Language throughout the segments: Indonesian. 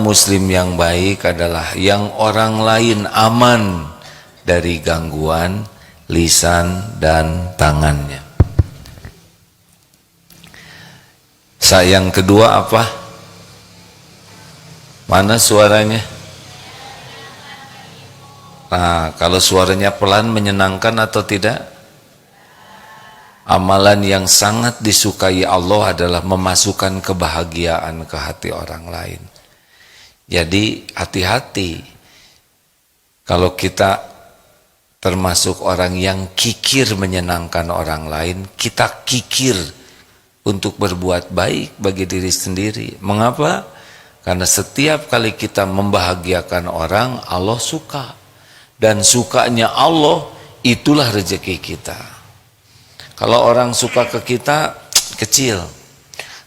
muslim yang baik adalah yang orang lain aman dari gangguan lisan dan tangannya. Yang kedua apa? Mana suaranya? Nah, kalau suaranya pelan menyenangkan atau tidak? Amalan yang sangat disukai Allah adalah memasukkan kebahagiaan ke hati orang lain. Jadi hati-hati kalau kita termasuk orang yang kikir menyenangkan orang lain, kita kikir untuk berbuat baik bagi diri sendiri. Mengapa? Karena setiap kali kita membahagiakan orang, Allah suka. Dan sukanya Allah itulah rezeki kita. Kalau orang suka ke kita, kecil.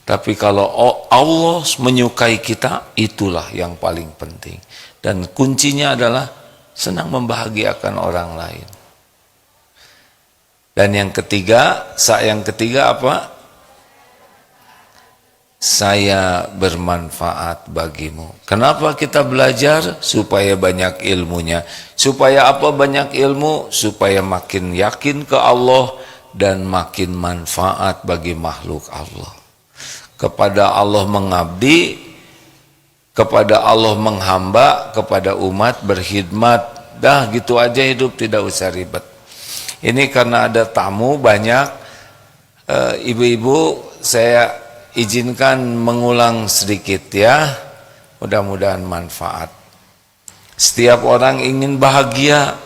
Tapi kalau Allah menyukai kita, itulah yang paling penting. Dan kuncinya adalah senang membahagiakan orang lain. Dan yang ketiga apa? Saya bermanfaat bagimu. Kenapa kita belajar? Supaya banyak ilmunya. Supaya apa banyak ilmu? Supaya makin yakin ke Allah dan makin manfaat bagi makhluk Allah. Kepada Allah mengabdi, kepada Allah menghamba, kepada umat berkhidmat. Dah gitu aja hidup, tidak usah ribet. Ini karena ada tamu banyak, ibu-ibu saya izinkan mengulang sedikit ya, mudah-mudahan manfaat. Setiap orang ingin bahagia.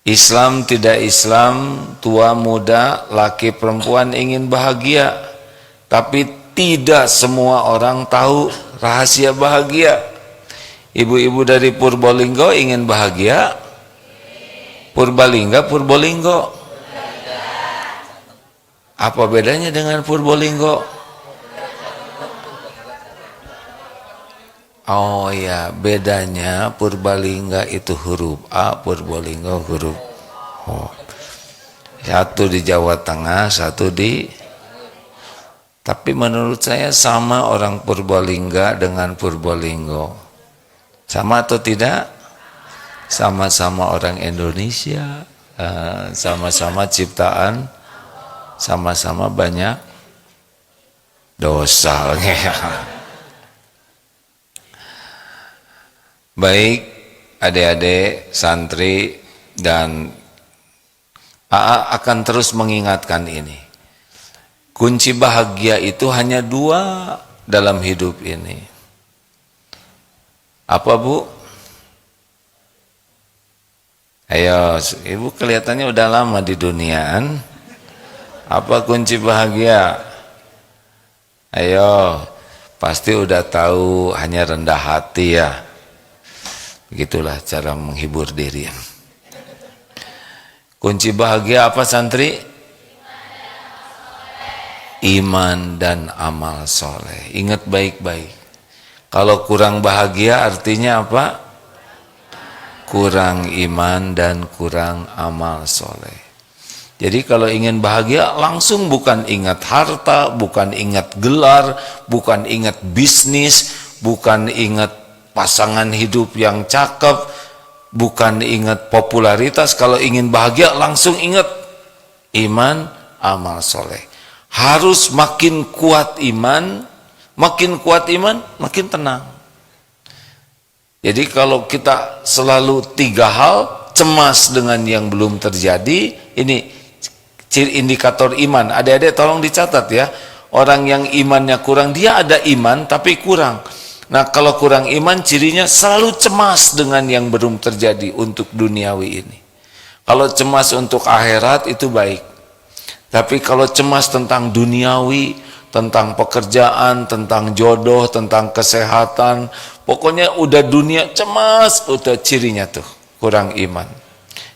Islam tidak Islam, tua muda, laki perempuan ingin bahagia. Tapi tidak semua orang tahu rahasia bahagia. Ibu-ibu dari Purbalingga ingin bahagia? Purbalingga. Apa bedanya dengan Purbalingga? Oh ya, bedanya Purbalingga itu huruf A, Purbalingga huruf O. Satu di Jawa Tengah, satu di... Tapi menurut saya sama orang Purbalingga dengan Purbalingga. Sama atau tidak? Sama-sama orang Indonesia, sama-sama ciptaan, sama-sama banyak dosa. Baik adik-adik santri, dan AA akan terus mengingatkan ini. Kunci bahagia itu hanya dua dalam hidup ini. Apa Bu? Ayo, ibu kelihatannya udah lama di duniaan. Apa kunci bahagia? Ayo, pasti udah tahu, hanya rendah hati ya. Begitulah cara menghibur diri. Kunci bahagia apa santri? Iman dan amal soleh. Ingat baik-baik. Kalau kurang bahagia artinya apa? Kurang iman dan kurang amal soleh. Jadi kalau ingin bahagia langsung bukan ingat harta, bukan ingat gelar, bukan ingat bisnis, bukan ingat pasangan hidup yang cakep, bukan ingat popularitas. Kalau ingin bahagia langsung ingat iman, amal soleh. Harus makin kuat iman, makin tenang. Jadi kalau kita selalu tiga hal, cemas dengan yang belum terjadi, ini ciri indikator iman. Adik-adik tolong dicatat ya. Orang yang imannya kurang, dia ada iman tapi kurang. Nah kalau kurang iman cirinya selalu cemas dengan yang belum terjadi untuk duniawi ini. Kalau cemas untuk akhirat itu baik. Tapi kalau cemas tentang duniawi, tentang pekerjaan, tentang jodoh, tentang kesehatan, pokoknya udah dunia cemas, udah cirinya tuh kurang iman.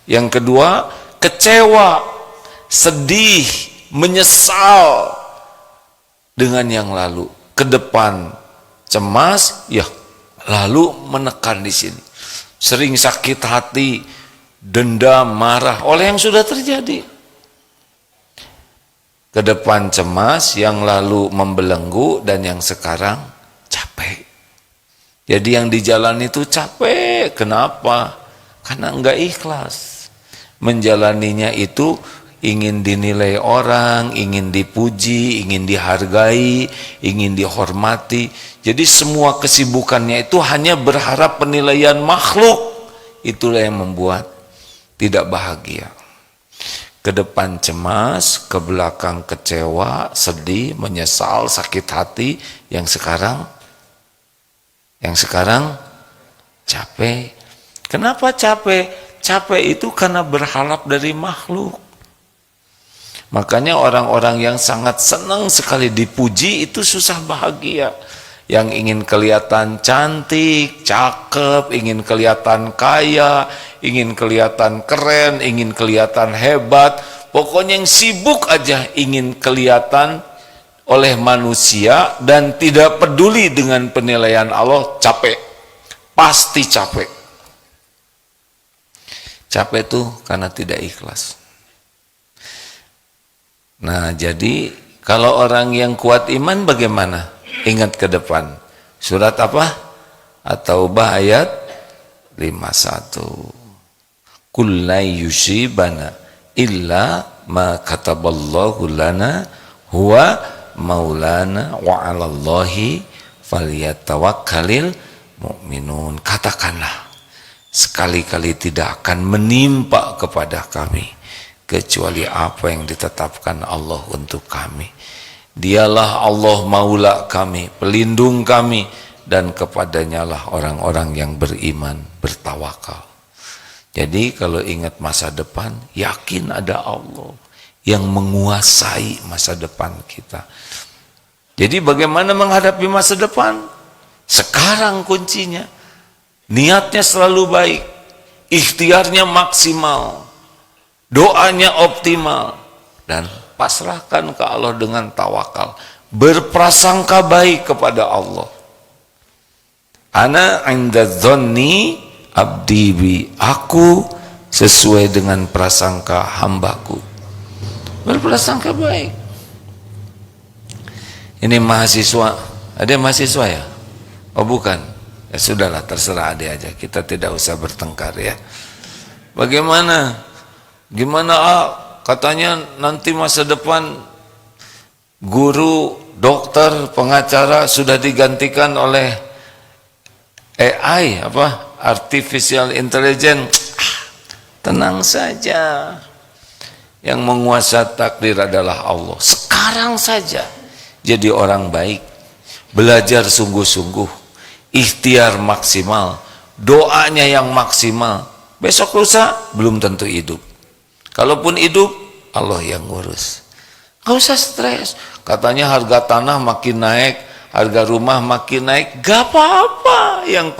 Yang kedua, kecewa, sedih, menyesal dengan yang lalu. Ke depan cemas, ya lalu menekan di sini. Sering sakit hati, dendam, marah oleh yang sudah terjadi. Ke depan cemas, yang lalu membelenggu, dan yang sekarang capek. Jadi yang di jalan itu capek. Kenapa? Karena enggak ikhlas. Menjalaninya itu ingin dinilai orang, ingin dipuji, ingin dihargai, ingin dihormati. Jadi semua kesibukannya itu hanya berharap penilaian makhluk. Itulah yang membuat tidak bahagia. Ke depan cemas, ke belakang kecewa, sedih, menyesal, sakit hati. Yang sekarang capek. Kenapa capek? Capek itu karena berharap dari makhluk. Makanya orang-orang yang sangat senang sekali dipuji itu susah bahagia. Yang ingin kelihatan cantik, cakep, ingin kelihatan kaya, ingin kelihatan keren, ingin kelihatan hebat. Pokoknya yang sibuk aja ingin kelihatan oleh manusia dan tidak peduli dengan penilaian Allah, capek. Pasti capek. Capek itu karena tidak ikhlas. Nah, jadi kalau orang yang kuat iman bagaimana? Ingat ke depan. Surat apa? At-Taubah ayat 51. Qul la yusibana illa ma kataballahu lana huwa maulana wa 'alallahi falyatawakkalul mu'minun. Katakanlah, sekali-kali tidak akan menimpa kepada kami kecuali apa yang ditetapkan Allah untuk kami. Dialah Allah maula kami, pelindung kami, dan kepadanya lah orang-orang yang beriman, bertawakal. Jadi kalau ingat masa depan, yakin ada Allah yang menguasai masa depan kita. Jadi bagaimana menghadapi masa depan? Sekarang kuncinya. Niatnya selalu baik, ikhtiarnya maksimal, doanya optimal, dan pasrahkan ke Allah dengan tawakal. Berprasangka baik kepada Allah. Ana 'inda dzanni abdi bi. Aku sesuai dengan prasangka hambaku. Berprasangka baik. Ini mahasiswa. Ada mahasiswa ya? Oh bukan. Ya sudahlah, terserah ada aja. Kita tidak usah bertengkar ya. Bagaimana? Gimana katanya nanti masa depan guru, dokter, pengacara sudah digantikan oleh AI, artificial intelligence. Tenang saja, yang menguasai takdir adalah Allah. Sekarang saja jadi orang baik, belajar sungguh-sungguh, ikhtiar maksimal, doanya yang maksimal. Besok lusa belum tentu hidup. Kalaupun hidup, Allah yang ngurus. Gak usah stres. Katanya harga tanah makin naik, harga rumah makin naik. Gak apa-apa. Yang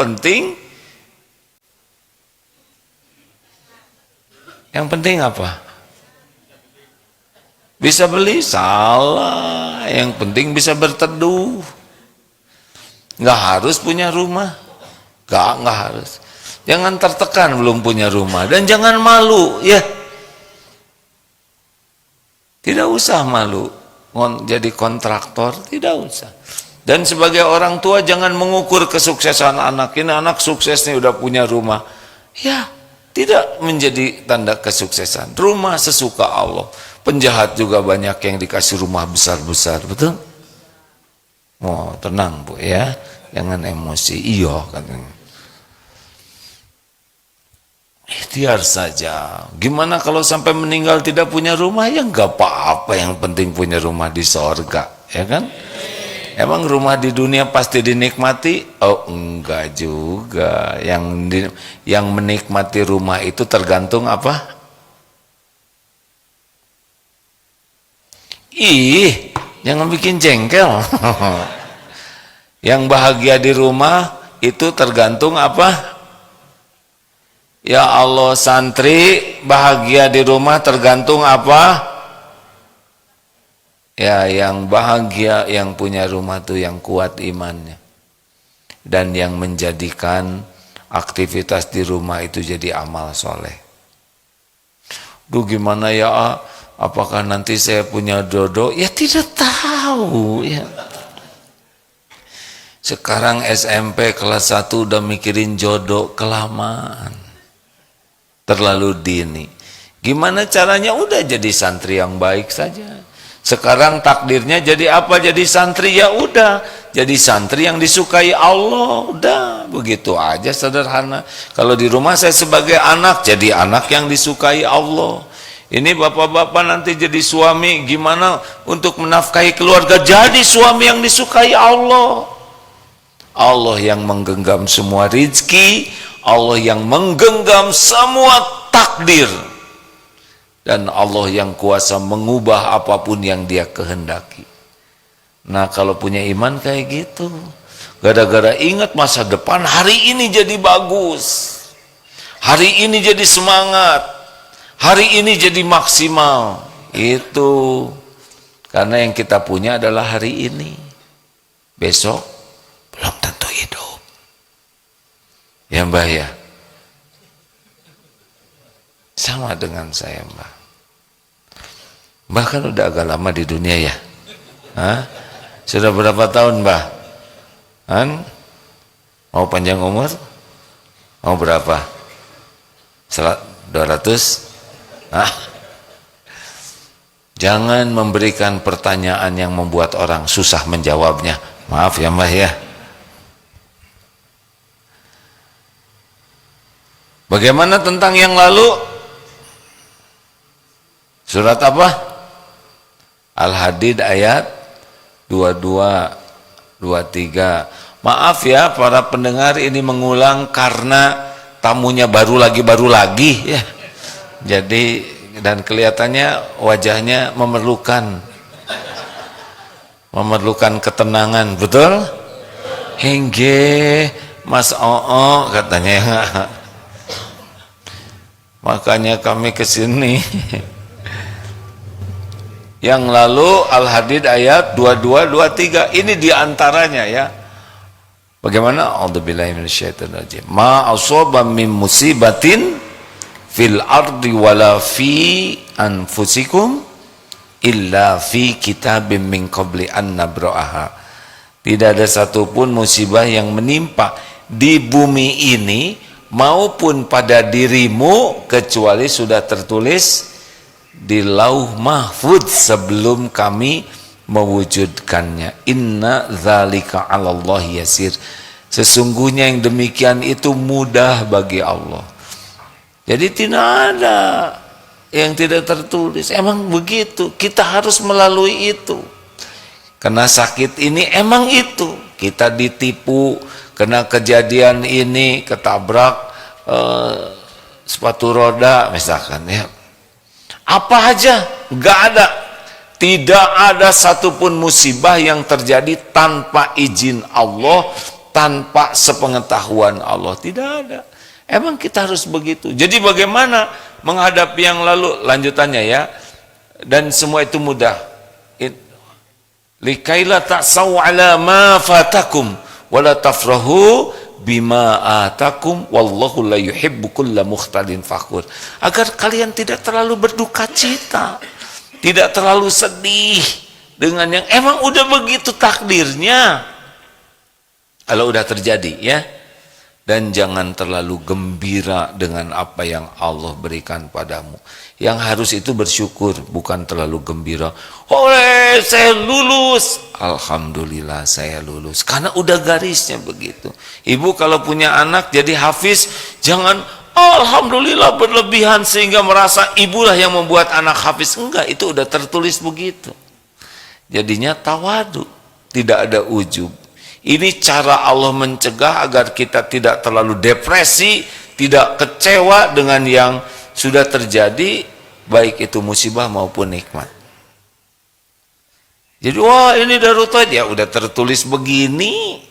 penting apa? Bisa beli? Salah. Yang penting bisa berteduh. Gak harus punya rumah. Gak harus. Jangan tertekan belum punya rumah. Dan jangan malu. Ya. Tidak usah malu jadi kontraktor, tidak usah. Dan sebagai orang tua jangan mengukur kesuksesan anak. Ini anak sukses nih udah punya rumah. Ya, tidak menjadi tanda kesuksesan. Rumah sesuka Allah. Penjahat juga banyak yang dikasih rumah besar-besar, betul? Oh, tenang Bu ya. Jangan emosi. Iya katanya. Ikhtiar saja. Gimana kalau sampai meninggal tidak punya rumah? Ya enggak apa-apa, yang penting punya rumah di sorga, ya kan? Emang rumah di dunia pasti dinikmati? Oh enggak juga. Yang menikmati rumah itu tergantung apa? Ih, jangan bikin jengkel. Yang bahagia di rumah itu tergantung apa? Ya Allah, santri bahagia di rumah tergantung apa? Ya, yang bahagia yang punya rumah tuh yang kuat imannya. Dan yang menjadikan aktivitas di rumah itu jadi amal soleh. Duh gimana ya, apakah nanti saya punya jodoh? Ya tidak tahu ya. Sekarang SMP kelas 1 udah mikirin jodoh, kelamaan. Terlalu dini. Gimana caranya? Udah jadi santri yang baik saja. Sekarang takdirnya jadi apa? Jadi santri, ya udah. Jadi santri yang disukai Allah. Udah, begitu aja sederhana. Kalau di rumah saya sebagai anak, jadi anak yang disukai Allah. Ini bapak-bapak nanti jadi suami, gimana untuk menafkahi keluarga? Jadi suami yang disukai Allah. Allah yang menggenggam semua rizki, Allah yang menggenggam semua takdir, dan Allah yang kuasa mengubah apapun yang Dia kehendaki. Nah, kalau punya iman kayak gitu, gara-gara ingat masa depan, hari ini jadi bagus, hari ini jadi semangat, hari ini jadi maksimal. Itu karena yang kita punya adalah hari ini. Besok belum tentu hidup. Ya Mbah ya. Sama dengan saya Mbah. Mbah kan udah agak lama di dunia ya. Hah? Sudah berapa tahun Mbah? Kan? Mau panjang umur? Mau berapa? 200? Hah? Jangan memberikan pertanyaan yang membuat orang susah menjawabnya. Maaf ya Mbah ya. Bagaimana tentang yang lalu? Surat apa? Al-Hadid ayat 22, 23. Maaf ya para pendengar, ini mengulang karena tamunya baru lagi ya. Jadi dan kelihatannya wajahnya memerlukan ketenangan, betul? Hingga Mas Oo katanya. Makanya kami kesini. Yang lalu Al-Hadid ayat 22, 23. Ini diantaranya ya. Bagaimana? A'udzubillahi minasyaitonirrajim. Ma asaba min musibatin fil ardi wala fi anfusikum illa fi kitabim min qabli an nabra'aha. Tidak ada satupun musibah yang menimpa di bumi ini maupun pada dirimu kecuali sudah tertulis di lauh mahfud sebelum kami mewujudkannya. Inna dzalika 'alallahi yasir. Sesungguhnya yang demikian itu mudah bagi Allah. Jadi tidak ada yang tidak tertulis. Emang begitu, kita harus melalui itu. Kena sakit ini emang itu, kita ditipu, kena kejadian ini, ketabrak sepatu roda misalkan ya. Apa aja, nggak ada. Tidak ada satupun musibah yang terjadi tanpa izin Allah, tanpa sepengetahuan Allah. Tidak ada. Emang kita harus begitu. Jadi bagaimana menghadapi yang lalu? Lanjutannya ya. Dan semua itu mudah. Likaila ta'saw ala ma fatakum wala tafrahu bima atakum wallahu la yuhibbu kulla mukhtalin fakhur. Agar kalian tidak terlalu berduka cita, tidak terlalu sedih dengan yang emang udah begitu takdirnya. Kalau udah terjadi ya. Dan jangan terlalu gembira dengan apa yang Allah berikan padamu. Yang harus itu bersyukur, bukan terlalu gembira. Oleh saya lulus, alhamdulillah saya lulus. Karena udah garisnya begitu. Ibu kalau punya anak jadi hafiz, jangan alhamdulillah berlebihan sehingga merasa ibulah yang membuat anak hafiz. Enggak, itu udah tertulis begitu. Jadinya tawadu, tidak ada ujub. Ini cara Allah mencegah agar kita tidak terlalu depresi, tidak kecewa dengan yang sudah terjadi, baik itu musibah maupun nikmat. Jadi wah ini Darut Tauhid, ya udah tertulis begini.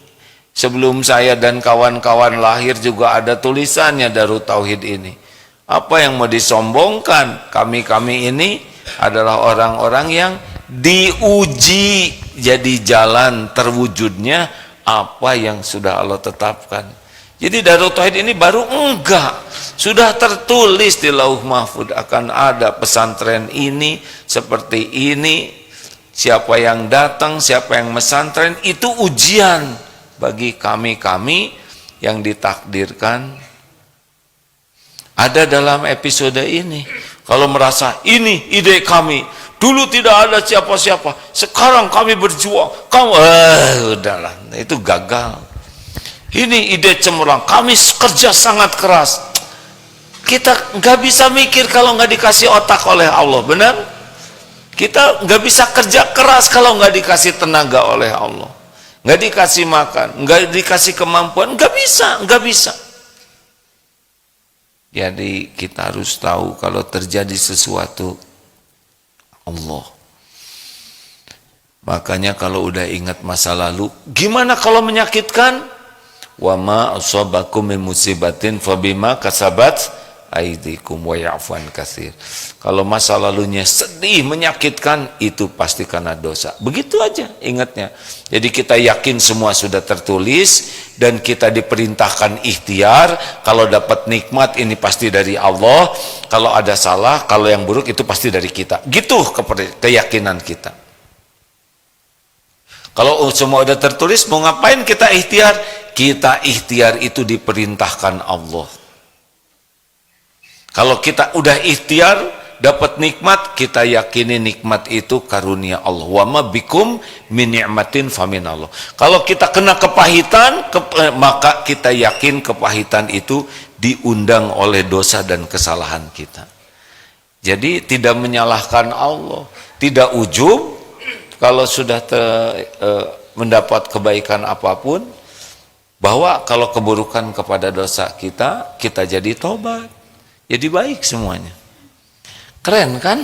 Sebelum saya dan kawan-kawan lahir juga ada tulisannya Darut Tauhid ini. Apa yang mau disombongkan? Kami ini adalah orang-orang yang diuji jadi jalan terwujudnya apa yang sudah Allah tetapkan. Jadi Darut Tauhid ini baru enggak. Sudah tertulis di Lauh Mahfud akan ada pesantren ini, seperti ini. Siapa yang datang, siapa yang mesantren, itu ujian bagi kami-kami yang ditakdirkan ada dalam episode ini. Kalau merasa ini ide kami, dulu tidak ada siapa-siapa, sekarang kami berjuang, kamu udahlah, itu gagal. Ini ide cemerlang, kami kerja sangat keras. Kita nggak bisa mikir kalau nggak dikasih otak oleh Allah, benar? Kita nggak bisa kerja keras kalau nggak dikasih tenaga oleh Allah, nggak dikasih makan, nggak dikasih kemampuan, nggak bisa. Jadi kita harus tahu kalau terjadi sesuatu Allah. Makanya kalau udah ingat masa lalu, gimana kalau menyakitkan? Wa ma asabakum min musibatin fabima kasabat aidikum wa ya'fun katsir. Kalau masa lalunya sedih, menyakitkan, itu pasti karena dosa. Begitu aja ingatnya. Jadi kita yakin semua sudah tertulis dan kita diperintahkan ikhtiar. Kalau dapat nikmat ini pasti dari Allah. Kalau ada salah, kalau yang buruk itu pasti dari kita. Gitu keyakinan kita. Kalau semua udah tertulis, mau ngapain kita ikhtiar? Kita ikhtiar itu diperintahkan Allah. Kalau kita udah ikhtiar, dapat nikmat, kita yakini nikmat itu karunia Allah. Wa ma bikum min ni'matin faminallah. Kalau kita kena kepahitan, maka kita yakin kepahitan itu diundang oleh dosa dan kesalahan kita. Jadi tidak menyalahkan Allah, tidak ujub. Kalau sudah mendapat kebaikan apapun, bahwa kalau keburukan kepada dosa kita jadi tobat. Jadi baik semuanya. Keren kan?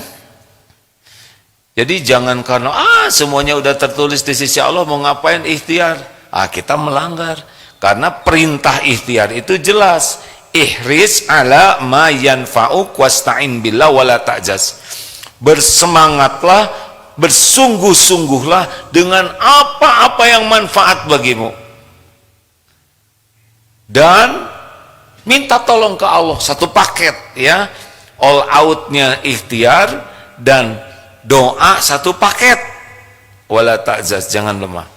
Jadi jangan karena semuanya udah tertulis di sisi Allah, mau ngapain ikhtiar? Kita melanggar. Karena perintah ikhtiar itu jelas. Ihris ala ma yanfa'uk wasta'in billah wala ta'jaz. Bersemangatlah, bersungguh-sungguhlah dengan apa-apa yang manfaat bagimu. Dan minta tolong ke Allah, satu paket ya. All out-nya ikhtiar dan doa satu paket. Wala ta'zaz, jangan lemah.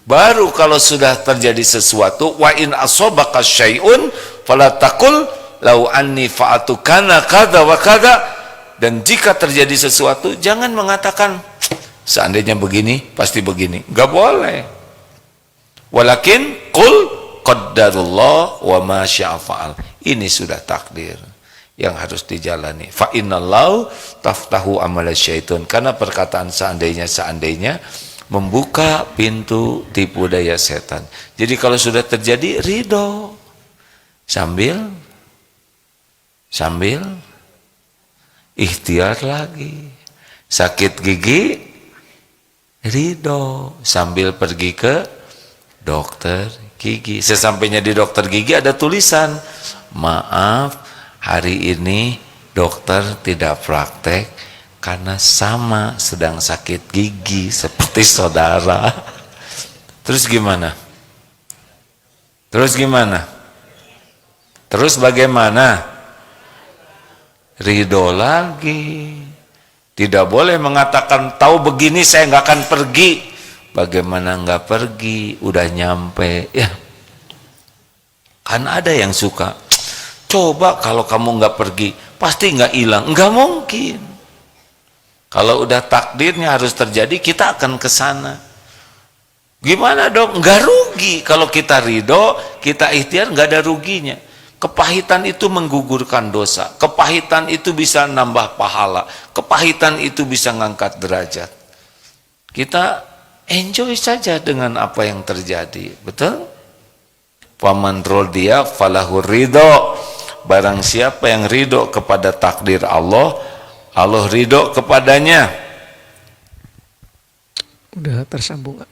Baru kalau sudah terjadi sesuatu, wa in asobaka syai'un fala taqul lau anni fa'atu kana kada wa kada. Dan jika terjadi sesuatu, jangan mengatakan seandainya begini pasti begini. Enggak boleh. Walakin qul qaddarullah wa ma syaa fa'al. Ini sudah takdir yang harus dijalani. Fa innallahu taftahu amala syaitan. Karena perkataan seandainya membuka pintu tipu daya setan. Jadi kalau sudah terjadi, ridho sambil ikhtiar lagi. Sakit gigi, ridho sambil pergi ke dokter gigi. Sesampainya di dokter gigi ada tulisan, maaf hari ini dokter tidak praktek karena sama sedang sakit gigi seperti saudara. Terus gimana? Terus bagaimana? Ridho lagi. Tidak boleh mengatakan tahu begini saya nggak akan pergi. Bagaimana nggak pergi? Udah nyampe ya. Kan ada yang suka, coba kalau kamu nggak pergi pasti nggak hilang. Nggak mungkin. Kalau udah takdirnya harus terjadi, kita akan ke sana. Gimana dong? Nggak rugi. Kalau kita ridho, kita ikhtiar, nggak ada ruginya. Kepahitan itu menggugurkan dosa. Kepahitan itu bisa nambah pahala. Kepahitan itu bisa ngangkat derajat. Kita enjoy saja dengan apa yang terjadi. Betul? Faman rodiya falahu ridho. Barang siapa yang ridho kepada takdir Allah, Allah ridho kepadanya. Udah tersambung.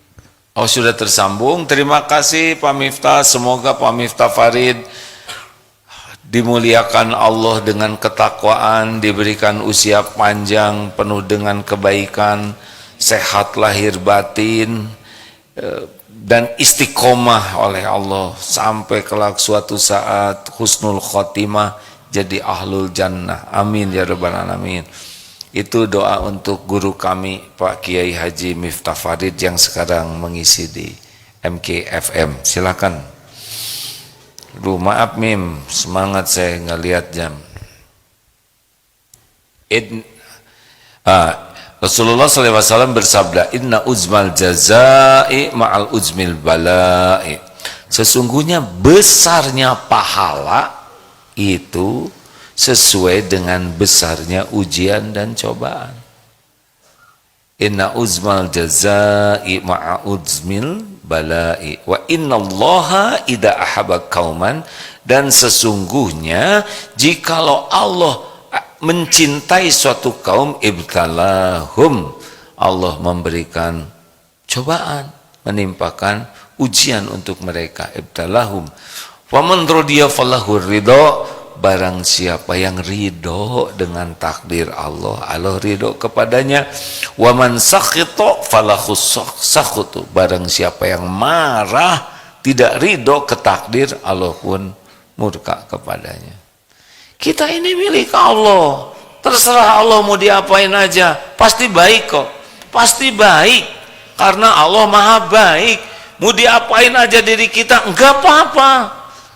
Oh sudah tersambung. Terima kasih Pak Miftah. Semoga Pak Miftah Farid dimuliakan Allah dengan ketakwaan, diberikan usia panjang penuh dengan kebaikan, sehat lahir batin, dan istiqomah oleh Allah sampai kelak suatu saat husnul khotimah jadi ahlul jannah. Amin ya rabbal alamin. Itu doa untuk guru kami Pak Kiai Haji Miftah Farid yang sekarang mengisi di MKFM. Silakan. Maaf Mim, semangat saya ngelihat jam. Rasulullah SAW bersabda, Inna uzmal jazai ma'al uzmil balai. Sesungguhnya besarnya pahala itu sesuai dengan besarnya ujian dan cobaan. Inna uzmal jazai ma'a uzmil balai. Wa innallaha idha ahaba kauman. Dan sesungguhnya jikalau Allah mencintai suatu kaum, ibtalahum, Allah memberikan cobaan, menimpakan ujian untuk mereka. Ibtalahum faman radiya falahu ridho. Barang siapa yang ridho dengan takdir Allah, Allah ridho kepadanya. Waman sakhita falahu sakhutu. Barang siapa yang marah, tidak ridho ke takdir, Allah pun murka kepadanya. Kita ini milik Allah, terserah Allah mau diapain aja, pasti baik kok, pasti baik, karena Allah maha baik. Mau diapain aja diri kita, enggak apa-apa,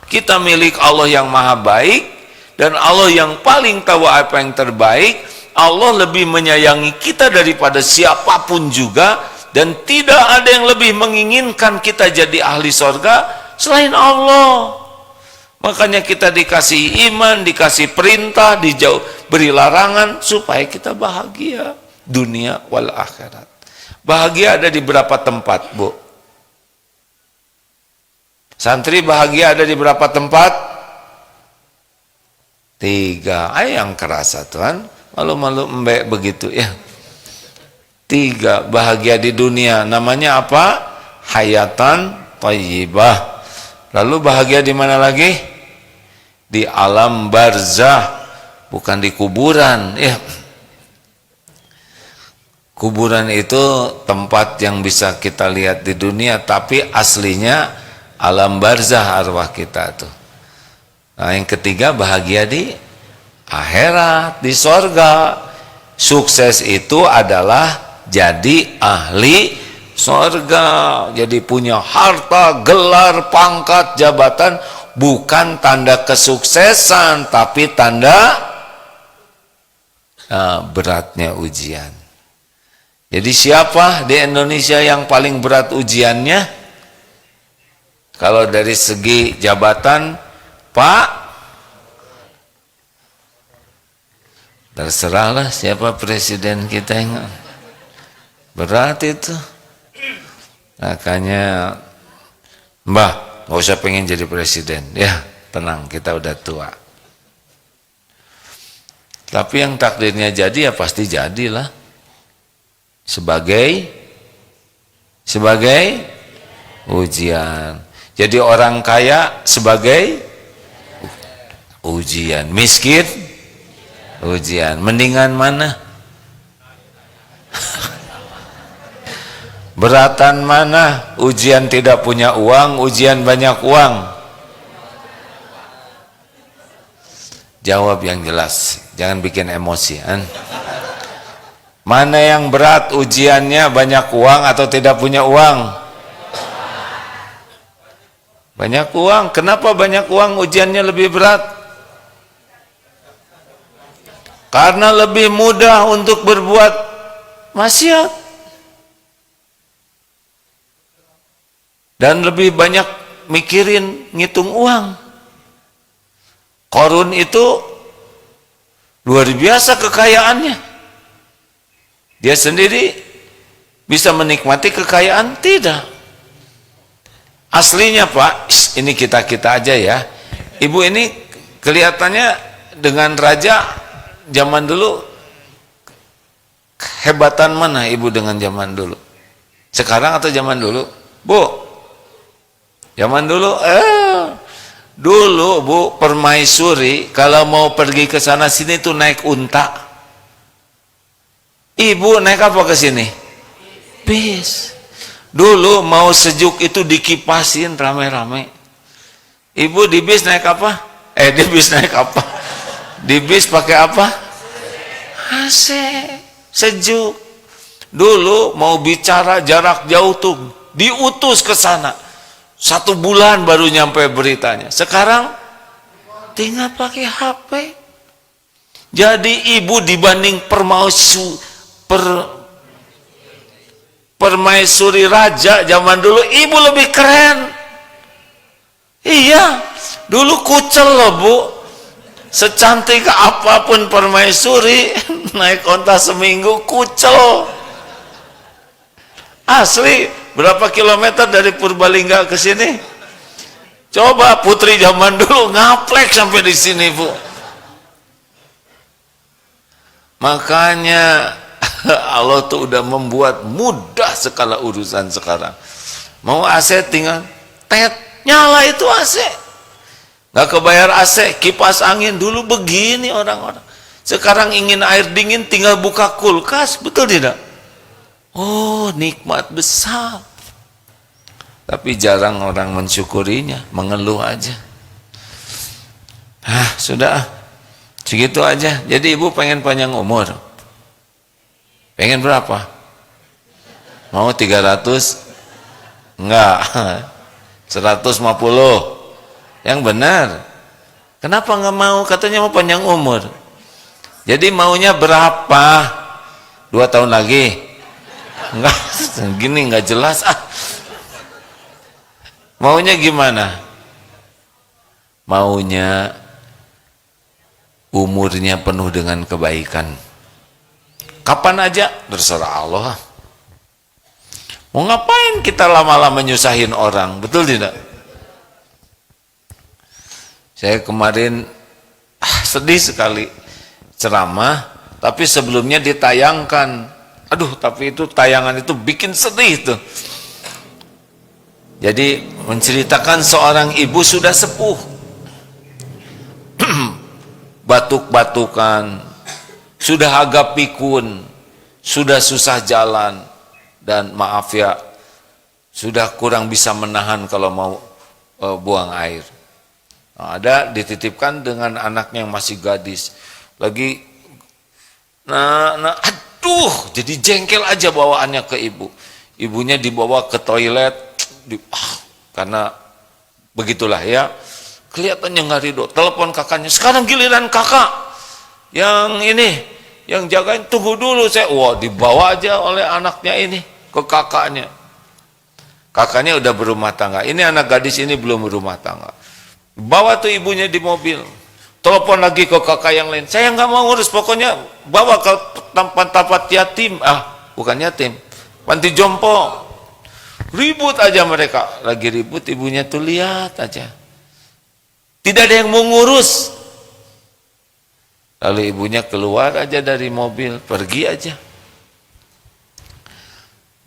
kita milik Allah yang maha baik, dan Allah yang paling tahu apa yang terbaik. Allah lebih menyayangi kita daripada siapapun juga, dan tidak ada yang lebih menginginkan kita jadi ahli sorga selain Allah. Makanya kita dikasih iman, dikasih perintah, dijauh beri larangan supaya kita bahagia dunia wal akhirat. Bahagia ada di berapa tempat, Bu? Santri bahagia ada di berapa tempat? 3. Ayo yang kerasa Tuhan, malu-malu embek begitu ya. 3. Bahagia di dunia, namanya apa? Hayatan thayyibah. Lalu bahagia di mana lagi? Di alam barzah, bukan di kuburan ya. Kuburan itu tempat yang bisa kita lihat di dunia, tapi aslinya alam barzah arwah kita tuh. Nah, yang ketiga bahagia di akhirat, di sorga. Sukses itu adalah jadi ahli sorga, jadi punya harta, gelar, pangkat, jabatan. Bukan tanda kesuksesan, tapi tanda beratnya ujian. Jadi siapa di Indonesia yang paling berat ujiannya? Kalau dari segi jabatan, Pak, terserahlah siapa presiden kita yang berat itu. Makanya Mbah, nggak usah pengen jadi presiden, ya tenang, kita udah tua. Tapi yang takdirnya jadi ya pasti jadilah. Sebagai ujian. Jadi orang kaya sebagai ujian, miskin ujian. Mendingan mana? Beratan mana? Ujian tidak punya uang, ujian banyak uang? Jawab yang jelas, jangan bikin emosi kan? Mana yang berat ujiannya, banyak uang atau tidak punya uang? Banyak uang. Kenapa banyak uang ujiannya lebih berat? Karena lebih mudah untuk berbuat maksiat. Dan lebih banyak mikirin ngitung uang. Qarun itu luar biasa kekayaannya. Dia sendiri bisa menikmati kekayaan? Tidak. Aslinya Pak, ini kita-kita aja ya. Ibu ini kelihatannya dengan raja zaman dulu, hebatan mana ibu dengan zaman dulu? Sekarang atau zaman dulu? Bu? Zaman dulu, dulu Bu, permaisuri kalau mau pergi ke sana sini tuh naik unta. Ibu naik apa ke sini? Bis. Dulu mau sejuk itu dikipasin rame-rame. Ibu di bis naik apa? Di bis naik apa? Di bis pakai apa? AC. Sejuk. Dulu mau bicara jarak jauh tuh diutus ke sana. 1 bulan baru nyampe beritanya. Sekarang tinggal pakai HP. Jadi ibu dibanding permaisuri raja zaman dulu, ibu lebih keren. Iya, dulu kucel loh bu. Secantik apapun permaisuri, naik onta seminggu kucel. Asli, berapa kilometer dari Purbalingga ke sini? Coba putri zaman dulu ngaplek sampai di sini bu. Makanya Allah tuh udah membuat mudah segala urusan sekarang. Mau AC tinggal nyala itu AC. Nggak kebayar AC, kipas angin. Dulu begini orang-orang. Sekarang ingin air dingin tinggal buka kulkas, betul tidak? Oh, nikmat besar. Tapi jarang orang mensyukurinya, mengeluh aja. Sudah. Segitu aja. Jadi ibu pengen panjang umur. Pengen berapa? Mau 300? Enggak. 150. Yang benar. Kenapa enggak mau? Katanya mau panjang umur. Jadi maunya berapa? 2 tahun lagi? Enggak. Gini enggak jelas. Maunya gimana? Maunya umurnya penuh dengan kebaikan. Kapan aja terserah Allah. Mau ngapain kita lama-lama nyusahin orang, betul tidak? Saya kemarin sedih sekali ceramah, tapi sebelumnya ditayangkan. Aduh, tapi itu tayangan itu bikin sedih tuh. Jadi menceritakan seorang ibu sudah sepuh, batuk-batukan, sudah agak pikun, sudah susah jalan, dan maaf ya, sudah kurang bisa menahan kalau mau buang air. Ada dititipkan dengan anaknya yang masih gadis, lagi aduh, jadi jengkel aja bawaannya ke ibu. Ibunya dibawa ke toilet, karena begitulah ya. Kelihatannya nggak ridho, telepon kakaknya, sekarang giliran kakak yang ini, yang jagain, tunggu dulu saya. Wah, dibawa aja oleh anaknya ini ke kakaknya. Kakaknya udah berumah tangga, ini anak gadis ini belum berumah tangga. Bawa tuh ibunya di mobil, telepon lagi ke kakak yang lain, saya nggak mau ngurus, pokoknya bawa ke tempat yatim. Bukan yatim, panti jompo. Ribut aja mereka, lagi ribut, ibunya tuh lihat aja, tidak ada yang mau ngurus. Lalu ibunya keluar aja dari mobil, pergi aja.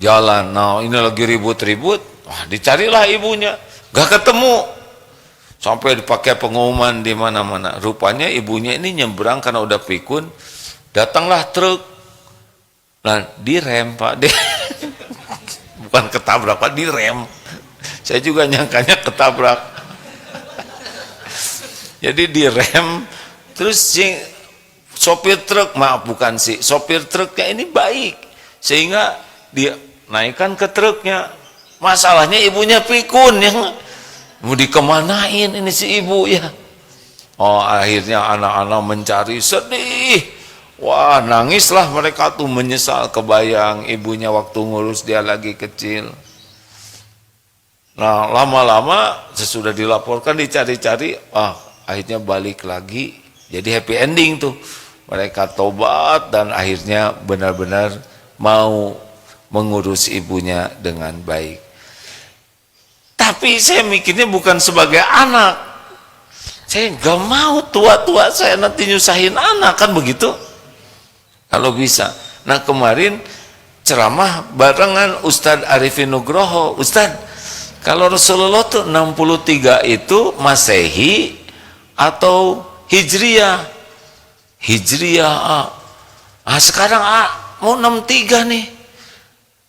Jalan, ini lagi ribut-ribut, dicarilah ibunya, gak ketemu. Sampai dipakai pengumuman di mana-mana. Rupanya ibunya ini nyebrang karena udah pikun, datanglah truk. Nah, direm Pak, bukan ketabrak Pak, direm. Saya juga nyangkanya ketabrak. Jadi direm, terus si sopir truk, sopir truknya ini baik, sehingga dia naikkan ke truknya. Masalahnya ibunya pikun, yang mau dikemanain ini si ibu ya. Akhirnya anak-anak mencari, sedih. Wah, nangislah mereka tuh, menyesal, kebayang ibunya waktu ngurus dia lagi kecil. Nah, lama-lama sesudah dilaporkan, dicari-cari, akhirnya balik lagi. Jadi happy ending tuh. Mereka tobat dan akhirnya benar-benar mau mengurus ibunya dengan baik. Tapi saya mikirnya bukan sebagai anak. Saya gak mau tua-tua saya nanti nyusahin anak, kan begitu? Kalau bisa. Nah, kemarin ceramah barengan Ustadz Arifin Nugroho. Ustadz, kalau Rasulullah tuh 63 itu Masehi atau Hijriyah? Hijriyah. Sekarang mau 63 nih.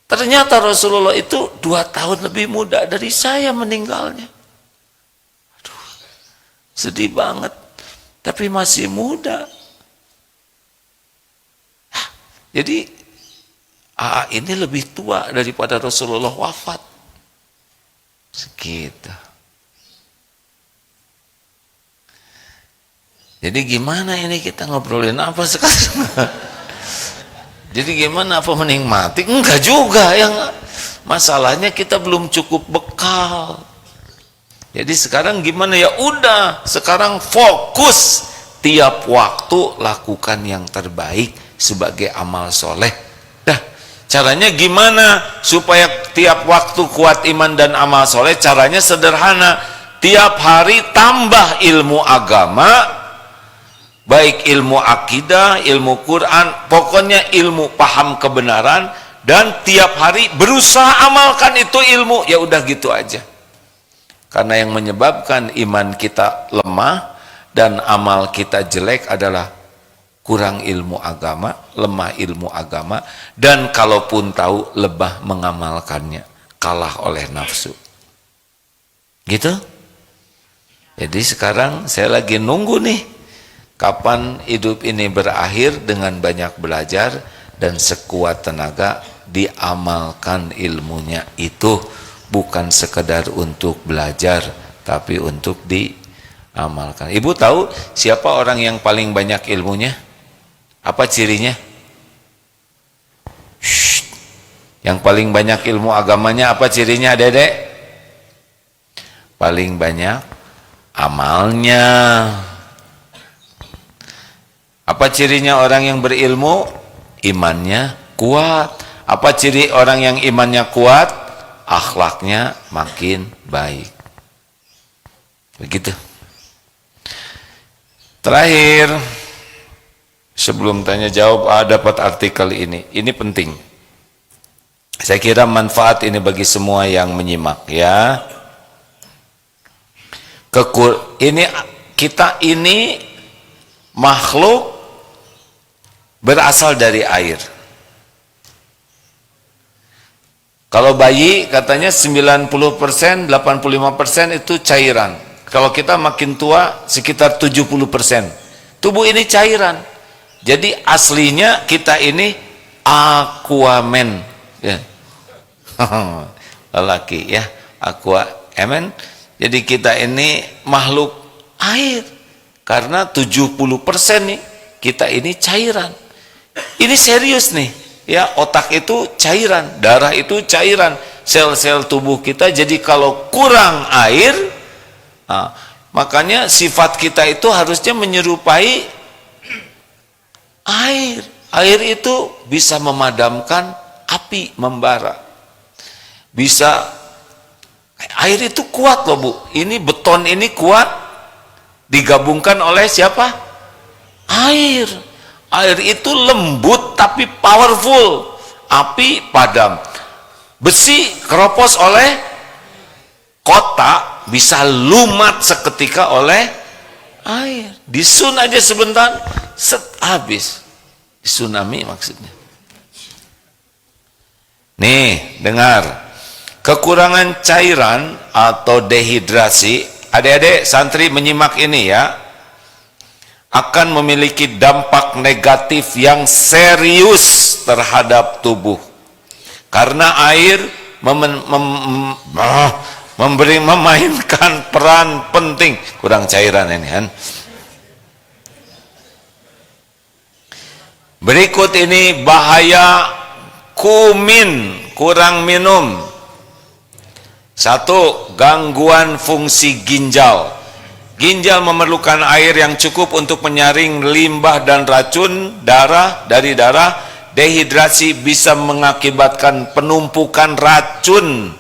Ternyata Rasulullah itu 2 tahun lebih muda dari saya meninggalnya. Aduh, sedih banget. Tapi masih muda. Jadi AA ini lebih tua daripada Rasulullah wafat. Segitu. Jadi gimana ini kita ngobrolin apa sekarang? Jadi gimana, apa menikmati? Enggak juga, yang masalahnya kita belum cukup bekal. Jadi sekarang gimana ya? Udah, sekarang fokus tiap waktu lakukan yang terbaik sebagai amal soleh. Dah, caranya gimana supaya tiap waktu kuat iman dan amal soleh? Caranya sederhana, tiap hari tambah ilmu agama, baik ilmu akidah, ilmu Quran, pokoknya ilmu paham kebenaran, dan tiap hari berusaha amalkan itu ilmu. Ya udah gitu aja. Karena yang menyebabkan iman kita lemah dan amal kita jelek adalah kurang ilmu agama, lemah ilmu agama, dan kalaupun tahu lebah mengamalkannya, kalah oleh nafsu. Gitu. Jadi sekarang saya lagi nunggu nih, kapan hidup ini berakhir dengan banyak belajar dan sekuat tenaga diamalkan ilmunya itu, bukan sekedar untuk belajar tapi untuk diamalkan. Ibu tahu siapa orang yang paling banyak ilmunya? Apa cirinya? Shh. Yang paling banyak ilmu agamanya apa cirinya, Dedek? Paling banyak amalnya. Apa cirinya orang yang berilmu? Imannya kuat. Apa ciri orang yang imannya kuat? Akhlaknya makin baik. Begitu. Terakhir, sebelum tanya jawab, dapat artikel ini. Ini penting. Saya kira manfaat ini bagi semua yang menyimak ya. Kita ini makhluk berasal dari air. Kalau bayi katanya 90%, 85% itu cairan. Kalau kita makin tua sekitar 70%. Tubuh ini cairan. Jadi aslinya kita ini aquaman, ya. Lelaki ya, aquaman. Jadi kita ini makhluk air. Karena 70% nih kita ini cairan. Ini serius nih. Ya, otak itu cairan, darah itu cairan, sel-sel tubuh kita. Jadi kalau kurang air, makanya sifat kita itu harusnya menyerupai air. Air itu bisa memadamkan api membara. Air itu kuat loh Bu. Ini beton ini kuat, digabungkan oleh siapa? Air. Air itu lembut tapi powerful. Api padam. Besi keropos oleh kota bisa lumat seketika oleh air. Disun aja sebentar, habis. Tsunami maksudnya. Nih, dengar. Kekurangan cairan atau dehidrasi, adik-adik santri menyimak ini ya, akan memiliki dampak negatif yang serius terhadap tubuh. Karena air memainkan peran penting. Kurang cairan ini kan. Berikut ini bahaya kumin, kurang minum. 1. Gangguan fungsi ginjal. Ginjal memerlukan air yang cukup untuk menyaring limbah dan racun dari darah. Dehidrasi bisa mengakibatkan penumpukan racun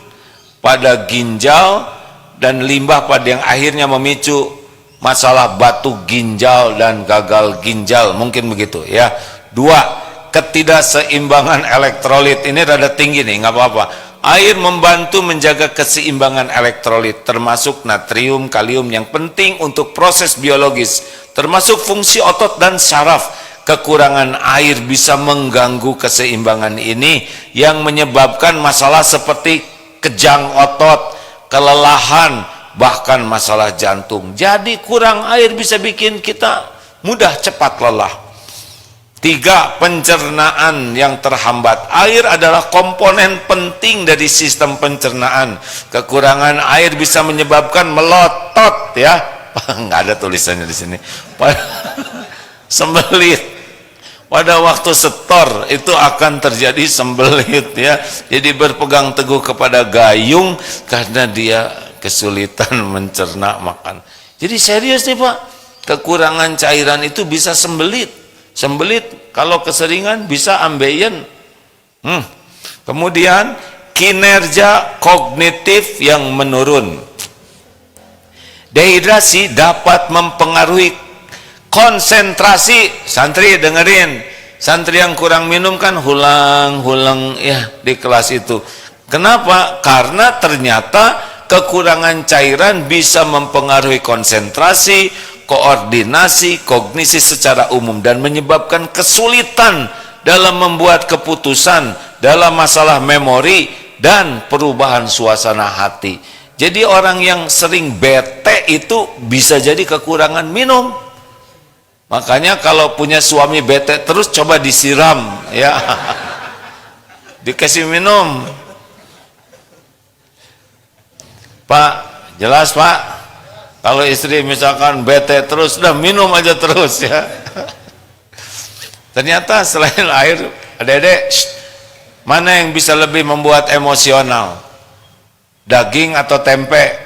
pada ginjal dan limbah pada yang akhirnya memicu masalah batu ginjal dan gagal ginjal, mungkin begitu ya. 2. Ketidakseimbangan elektrolit. Ini rada tinggi nih, nggak apa-apa. Air membantu menjaga keseimbangan elektrolit, termasuk natrium, kalium yang penting untuk proses biologis, termasuk fungsi otot dan saraf. kekurangan air bisa mengganggu keseimbangan ini yang menyebabkan masalah seperti kejang otot, kelelahan, bahkan masalah jantung. Jadi kurang air bisa bikin kita mudah cepat lelah. 3. Pencernaan yang terhambat. Air adalah komponen penting dari sistem pencernaan. Kekurangan air bisa menyebabkan melotot, ya. Nggak ada tulisannya di sini. Sembelit. Pada waktu setor itu akan terjadi sembelit, ya. Jadi berpegang teguh kepada gayung karena dia kesulitan mencerna makan. Jadi serius nih Pak, kekurangan cairan itu bisa sembelit. Sembelit kalau keseringan bisa ambeien. Kemudian kinerja kognitif yang menurun. Dehidrasi dapat mempengaruhi konsentrasi. Santri dengerin, santri yang kurang minum kan hulang-hulang ya di kelas itu. Kenapa? Karena ternyata kekurangan cairan bisa mempengaruhi konsentrasi, koordinasi, kognisi secara umum dan menyebabkan kesulitan dalam membuat keputusan, dalam masalah memori dan perubahan suasana hati. Jadi orang yang sering bete itu bisa jadi kekurangan minum. Makanya kalau punya suami bete terus coba disiram, ya. Dikasih minum. Pak, jelas Pak. Kalau istri misalkan bete terus, udah minum aja terus, ya. Ternyata selain air, adek-adek, mana yang bisa lebih membuat emosional? Daging atau tempe?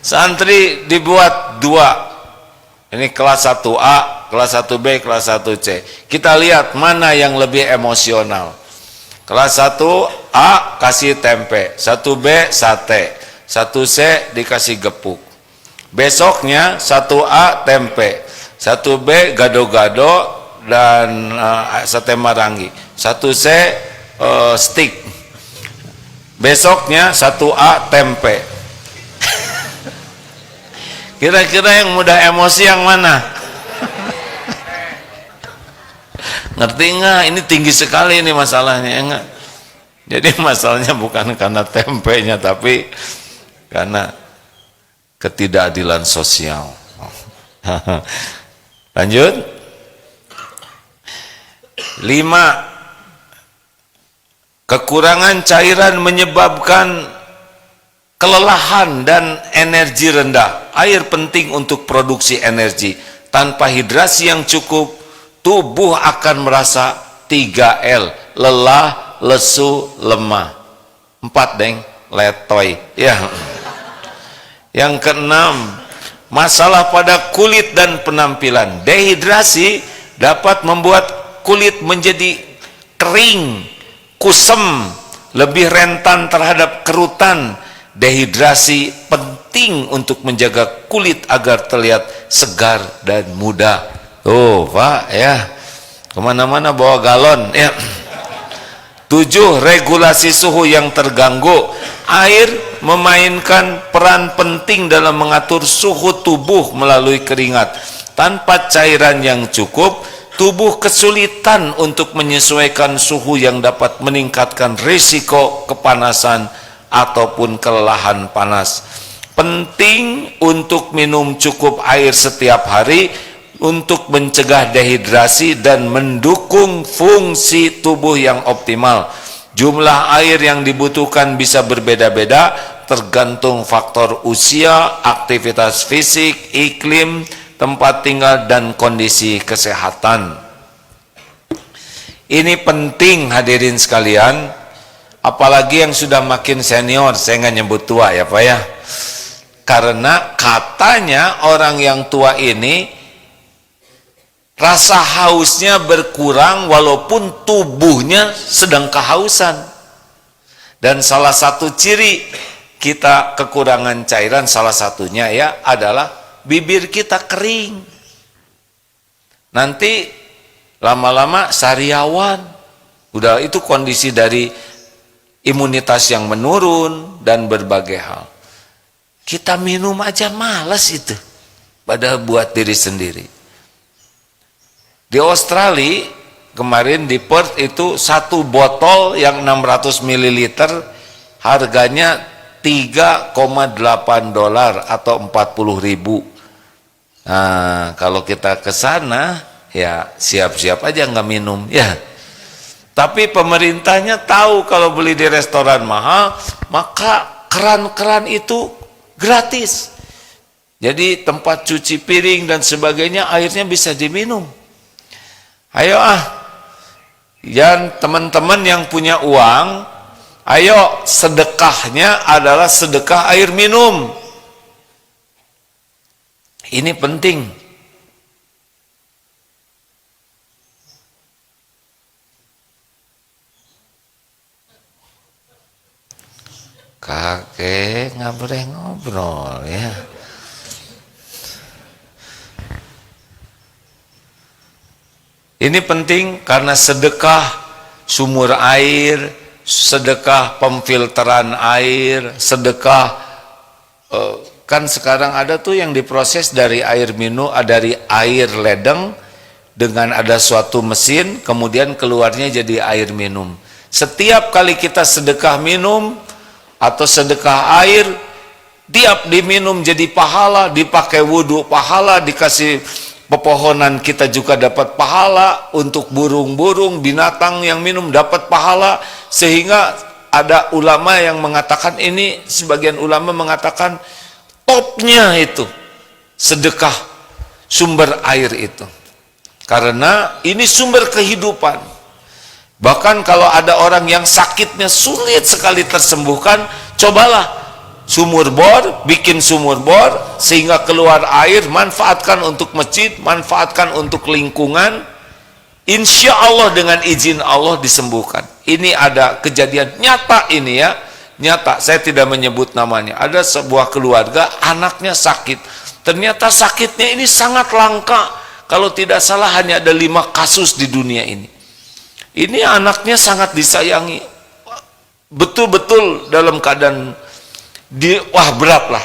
Santri dibuat 2. Ini kelas 1A, kelas 1B, kelas 1C. Kita lihat mana yang lebih emosional. Kelas 1A kasih tempe, 1B sate, 1C dikasih gepuk. Besoknya 1A tempe, 1B gado-gado dan sate marangi, 1C steak. Besoknya 1A tempe. Kira-kira yang mudah emosi yang mana? Ngerti nggak? Ini tinggi sekali ini masalahnya, enggak? Jadi masalahnya bukan karena tempenya, tapi karena ketidakadilan sosial. Lanjut. 5. Kekurangan cairan menyebabkan kelelahan dan energi rendah. Air penting untuk produksi energi. Tanpa hidrasi yang cukup, tubuh akan merasa 3L, lelah, lesu, lemah. 4 deng, letoy, ya. Yang keenam, masalah pada kulit dan penampilan. Dehidrasi dapat membuat kulit menjadi kering, kusem, lebih rentan terhadap kerutan. Dehidrasi penting untuk menjaga kulit agar terlihat segar dan muda. Oh Pak, ya, kemana-mana bawa galon, ya. 7. Regulasi suhu yang terganggu. Air memainkan peran penting dalam mengatur suhu tubuh melalui keringat. Tanpa cairan yang cukup, tubuh kesulitan untuk menyesuaikan suhu yang dapat meningkatkan risiko kepanasan ataupun kelelahan panas. Penting untuk minum cukup air setiap hari untuk mencegah dehidrasi dan mendukung fungsi tubuh yang optimal. Jumlah air yang dibutuhkan bisa berbeda-beda tergantung faktor usia, aktivitas fisik, iklim, tempat tinggal, dan kondisi kesehatan. Ini penting hadirin sekalian, apalagi yang sudah makin senior. Saya nggak nyebut tua ya Pak ya, karena katanya orang yang tua ini rasa hausnya berkurang walaupun tubuhnya sedang kehausan. Dan salah satu ciri kita kekurangan cairan, salah satunya ya adalah bibir kita kering. Nanti lama-lama sariawan. Udah, itu kondisi dari imunitas yang menurun dan berbagai hal. Kita minum aja malas itu. pada buat diri sendiri. Di Australia kemarin di Perth itu satu botol yang 600 ml harganya $3,8 atau 40.000. Nah, kalau kita ke sana ya siap-siap aja nggak minum ya. Tapi pemerintahnya tahu kalau beli di restoran mahal, maka keran-keran itu gratis. Jadi tempat cuci piring dan sebagainya airnya bisa diminum. Ayo yang teman-teman yang punya uang, ayo sedekahnya adalah sedekah air minum. Ini penting. Kakek nggak boleh ngobrol ya. Ini penting karena sedekah sumur air, sedekah pemfilteran air, sedekah kan sekarang ada tuh yang diproses dari air minum, dari air ledeng dengan ada suatu mesin, kemudian keluarnya jadi air minum. Setiap kali kita sedekah minum atau sedekah air, tiap diminum jadi pahala, dipakai wudhu pahala, dikasih pepohonan kita juga dapat pahala, untuk burung-burung binatang yang minum dapat pahala. Sehingga ada ulama yang mengatakan ini, sebagian ulama mengatakan topnya itu sedekah sumber air itu, karena ini sumber kehidupan. Bahkan kalau ada orang yang sakitnya sulit sekali tersembuhkan, cobalah sumur bor, bikin sumur bor sehingga keluar air, manfaatkan untuk masjid, manfaatkan untuk lingkungan, insya Allah dengan izin Allah disembuhkan. Ini ada kejadian nyata ini ya, nyata, saya tidak menyebut namanya. Ada sebuah keluarga anaknya sakit, ternyata sakitnya ini sangat langka, kalau tidak salah hanya ada 5 kasus di dunia ini. Ini anaknya sangat disayangi, betul-betul dalam keadaan berat lah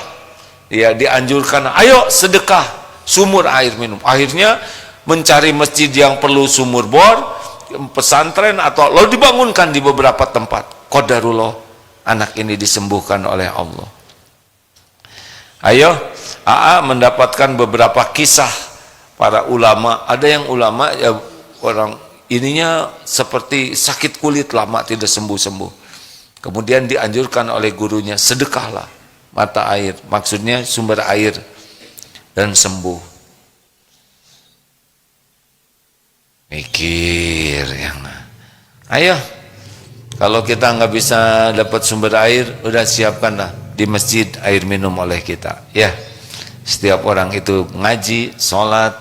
ya, dianjurkan ayo sedekah sumur air minum. Akhirnya mencari masjid yang perlu sumur bor, pesantren atau lalu dibangunkan di beberapa tempat. Qadarullah anak ini disembuhkan oleh Allah. Ayo mendapatkan beberapa kisah para ulama. Ada yang ulama ya orang ininya seperti sakit kulit lama tidak sembuh-sembuh. Kemudian dianjurkan oleh gurunya, sedekahlah mata air, maksudnya sumber air, dan sembuh. Mikir yang ayo, kalau kita nggak bisa dapat sumber air, udah siapkanlah di masjid air minum oleh kita ya. Setiap orang itu ngaji, sholat,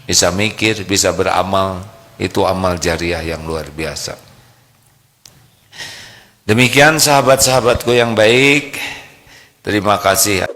bisa mikir, bisa beramal, itu amal jariah yang luar biasa. Demikian sahabat-sahabatku yang baik, terima kasih.